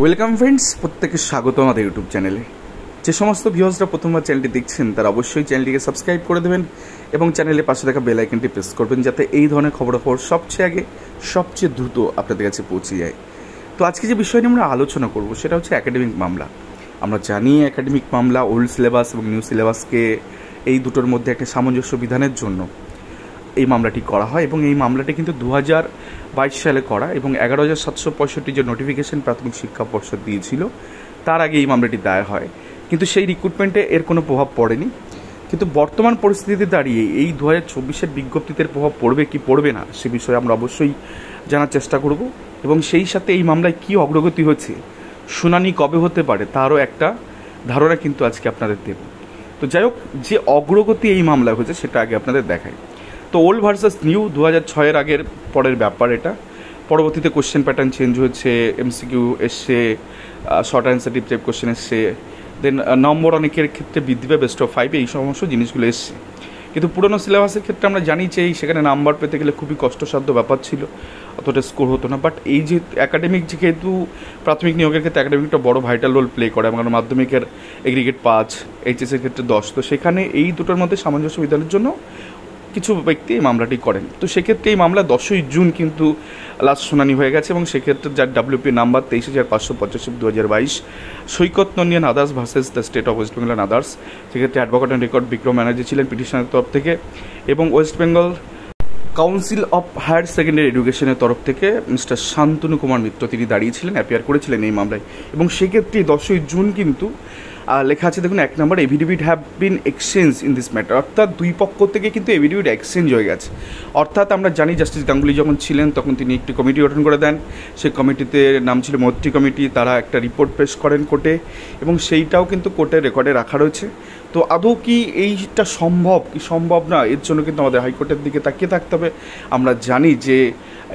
Welcome friends, প্রত্যেকে স্বাগত আমাদের ইউটিউব চ্যানেলে। যে সমস্ত ভিউয়ার্সরা প্রথমবার চ্যানেলটি দেখছেন তারা অবশ্যই চ্যানেলটিকে সাবস্ক্রাইব করে দেবেন এবং চ্যানেলের পাশে থাকা বেল আইকনটি প্রেস করবেন, যাতে এই ধরনের খবরাখবর সবচেয়ে আগে সবচেয়ে দ্রুত আপনাদের কাছে পৌঁছে যায়। তো আজকে যে বিষয় নিয়ে আমরা আলোচনা করব সেটা হচ্ছে একাডেমিক মামলা। আমরা জানি একাডেমিক মামলা ওল্ড সিলেবাস এবং নিউ সিলেবাসকে এই দুটোর মধ্যে একটা সামঞ্জস্য বিধানের জন্য এই মামলাটি করা হয় এবং এই মামলাটি কিন্তু 2022 সালে করা এবং 11,765 যে নোটিফিকেশন প্রাথমিক শিক্ষা পর্ষদ দিয়েছিল তার আগে এই মামলাটি দায়ের হয়, কিন্তু সেই রিক্রুটমেন্টে এর কোনো প্রভাব পড়েনি। কিন্তু বর্তমান পরিস্থিতিতে দাঁড়িয়ে এই 2024-এর বিজ্ঞপ্তিতে প্রভাব পড়বে কি পড়বে না সে বিষয়ে আমরা অবশ্যই জানার চেষ্টা করব এবং সেই সাথে এই মামলায় কী অগ্রগতি হচ্ছে, শুনানি কবে হতে পারে তারও একটা ধারণা কিন্তু আজকে আপনাদের দেব। তো যাই হোক, যে অগ্রগতি এই মামলায় হয়েছে সেটা আগে আপনাদের দেখাই। তো ওল্ড ভার্সাস নিউ 2006-এর আগের পরের ব্যাপার এটা। পরবর্তীতে কোশ্চেন প্যাটার্ন চেঞ্জ হয়েছে, এমসিকিউ এসছে, শর্ট অ্যান্সার টাইপ কোশ্চেন এসছে, দেন নম্বর অনেকের ক্ষেত্রে বৃদ্ধি পায়, বেস্ট অফ 5 এই সমস্ত জিনিসগুলো এসছে। কিন্তু পুরোনো সিলেবাসের ক্ষেত্রে আমরা জানি যে সেখানে নাম্বার পেতে গেলে খুবই কষ্টসাধ্য ব্যাপার ছিল, অতটা স্কোর হতো না। বাট এই যে একাডেমিক, যেহেতু প্রাথমিক নিয়োগের ক্ষেত্রে একাডেমিকটা বড় ভাইটাল রোল প্লে করে, এবং মাধ্যমিকের এগ্রিগেট 5, এইচএসের ক্ষেত্রে 10, তো সেখানে এই দুটোর মধ্যে সামঞ্জস্য বিধানের জন্য কিছু ব্যক্তি এই মামলাটি করেন। তো সেক্ষেত্রে এই মামলা 10ই জুন কিন্তু লাস্ট শুনানি হয়ে গেছে এবং সেক্ষেত্রে যার WP number 23,585/2022, Saikat Nandian others versus the state of West Bengal and others. সেক্ষেত্রে advocate and record Bikram Banerjee ছিলেন পিটিশনের তরফ থেকে এবং West Bengal council of higher secondary এডুকেশনের তরফ থেকে মিস্টার শান্তনু কুমার মিত্র তিনি দাঁড়িয়েছিলেন, অ্যাপিয়ার করেছিলেন এই মামলায়। এবং সেক্ষেত্রে 10ই জুন কিন্তু লেখা আছে, দেখুন 1 নম্বর, affidavit have been exchange in this matter, অর্থাৎ দুই পক্ষ থেকে কিন্তু এভিডেভিট এক্সচেঞ্জ হয়ে গেছে। অর্থাৎ আমরা জানি জাস্টিস গাঙ্গুলি যখন ছিলেন তখন তিনি একটি কমিটি গঠন করে দেন, সেই কমিটিতে নাম ছিল মৈত্রী কমিটি। তারা একটা রিপোর্ট পেশ করেন কোর্টে এবং সেইটাও কিন্তু কোর্টের রেকর্ডে রাখা রয়েছে। তো আদৌ কি এইটা সম্ভব কি সম্ভব না, এর জন্য কিন্তু আমাদের হাইকোর্টের দিকে তাকিয়ে থাকতে হবে। আমরা জানি যে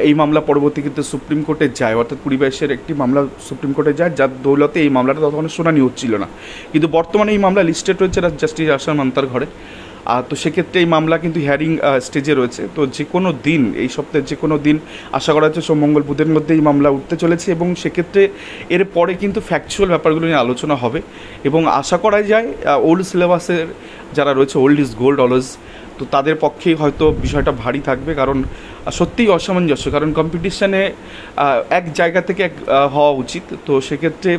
এই মামলা পরবর্তী কিন্তু সুপ্রিম কোর্টে যায়, অর্থাৎ 2022-এর একটি মামলা সুপ্রিম কোর্টে যায়, যার দৌলতে এই মামলাটা তখন শুনানি হচ্ছিল না। কিন্তু বর্তমানে এই মামলা লিস্টেড রয়েছে জাস্টিস আসার মান্তার ঘরে। তো সেক্ষেত্রে এই মামলা কিন্তু হিয়ারিং স্টেজে রয়েছে। তো যে কোনো দিন, এই সপ্তাহের যে কোনো দিন আশা করা হচ্ছে সোম মঙ্গল বুধের মধ্যে এই মামলা উঠতে চলেছে এবং সেক্ষেত্রে এর পরে কিন্তু ফ্যাকচুয়াল ব্যাপারগুলো নিয়ে আলোচনা হবে এবং আশা করা যায় ওল্ড সিলেবাসের যারা রয়েছে, ওল্ড ইজ গোল্ড অলওয়েজ, তো তাদের পক্ষেই হয়তো বিষয়টা ভারী থাকবে, কারণ সত্যিই অসামঞ্জস্য। কারণ কম্পিটিশানে এক জায়গা থেকে হওয়া উচিত। তো সেক্ষেত্রে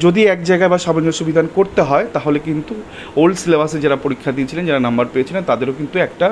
যদি এক জায়গায় বা সামঞ্জস্য বিধান করতে হয় তাহলে কিন্তু ওল্ড সিলেবাসে যারা পরীক্ষা দিয়েছিলেন, যারা নাম্বার পেয়েছিলেন, তাদেরও কিন্তু একটা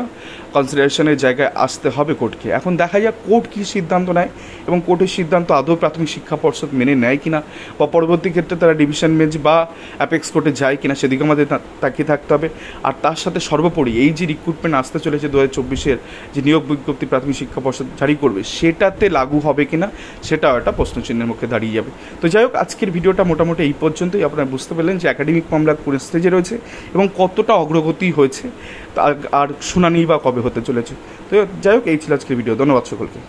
কনসিডারেশনের জায়গায় আসতে হবে কোর্টকে। এখন দেখা যাক কোর্ট কী সিদ্ধান্ত নেয় এবং কোর্টের সিদ্ধান্ত আদৌ প্রাথমিক শিক্ষা পর্ষদ মেনে নেয় কিনা, বা পরবর্তী ক্ষেত্রে তারা ডিভিশন বেঞ্চ বা অ্যাপেক্স কোর্টে যায় কিনা, সেদিকে আমাদের তাকিয়ে থাকতে হবে। আর তার সাথে সর্বোপরি এই যে রিক্রুটমেন্ট আসতে চলেছে 2024-এর যে নিয়োগ বিজ্ঞপ্তি প্রাথমিক শিক্ষা পর্ষদ জারি করবে, সেটাতে লাগু হবে কিনা সেটাও একটা প্রশ্নচিহ্নের মুখে দাঁড়িয়ে যাবে। তো যাই হোক, আজকের ভিডিওটা মোটামুটি এই পর্যন্তই। আপনারা বুঝতে পারলেন যে একাডেমিক মামলা কোন স্টেজে রয়েছে এবং কতটা অগ্রগতি হয়েছে আর শুনানি বা কবে হতে চলেছে। তো যাই হোক, এই ছিল আজকের ভিডিও। ধন্যবাদ সকলকে।